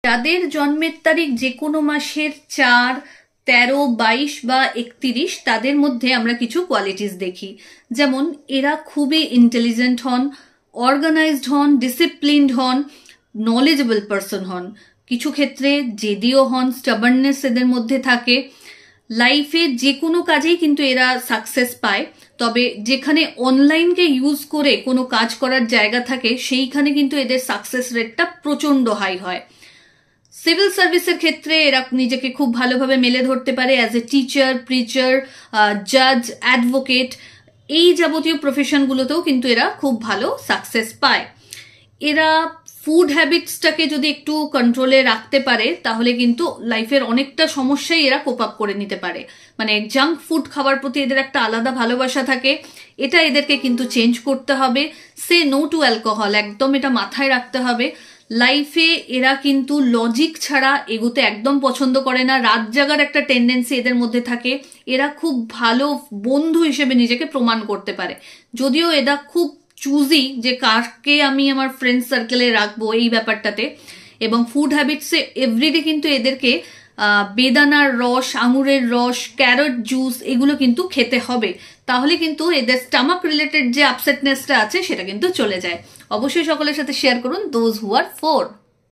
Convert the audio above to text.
যাদের জন্মের তারিখ যে কোনো মাসের 4, 13, 22 বা 31, তাদের মধ্যে আমরা কিছু কোয়ালিটিস দেখি। যেমন এরা খুবই ইন্টেলিজেন্ট হন, অর্গানাইজড হন, ডিসিপ্লিনড হন, নলেজেবল পারসন হন, কিছু ক্ষেত্রে জেদিও হন, স্টাবার্ননেস এদের মধ্যে থাকে। লাইফে যে কোনো কাজেই কিন্তু এরা সাকসেস পায়, তবে যেখানে অনলাইনকে ইউজ করে কোনো কাজ করার জায়গা থাকে সেইখানে কিন্তু এদের সাকসেস রেটটা প্রচণ্ড হাই হয়। সিভিল সার্ভিসের ক্ষেত্রে এরা নিজেকে খুব ভালোভাবে মেলে ধরতে পারে অ্যাজ এ টিচার, প্রিচার, জাজ, অ্যাডভোকেট, এই যাবতীয় প্রফেশনগুলোতেও কিন্তু এরা খুব ভালো সাকসেস পায়। এরা ফুড হ্যাবিটসটাকে যদি একটু কন্ট্রোলে রাখতে পারে তাহলে কিন্তু লাইফের অনেকটা সমস্যাই এরা কোপ আপ করে নিতে পারে। মানে জাঙ্ক ফুড খাওয়ার প্রতি এদের একটা আলাদা ভালোবাসা থাকে, এটা এদেরকে কিন্তু চেঞ্জ করতে হবে। সে নো টু অ্যালকোহল, একদম এটা মাথায় রাখতে হবে। লাইফে এরা কিন্তু লজিক ছাড়া এগোতে একদম পছন্দ করে না, রাত জাগার একটা টেন্ডেন্সি এদের মধ্যে থাকে। এরা খুব ভালো বন্ধু হিসেবে নিজেকে প্রমাণ করতে পারে, যদিও এরা খুব চুজি যে কাকে আমি আমার ফ্রেন্ড সার্কেলে রাখবো এই ব্যাপারটাতে। এবং ফুড হ্যাবিটসে এভরিডে কিন্তু এদেরকে বেদানার রস, আঙুরের রস, ক্যারট জুস এগুলো কিন্তু খেতে হবে, তাহলে কিন্তু এদের স্টামাক রিলেটেড যে আপসেটনেসটা আছে সেটা কিন্তু চলে যায়। অবশ্যই সকলের সাথে শেয়ার করুন, দোজ হু আর 4।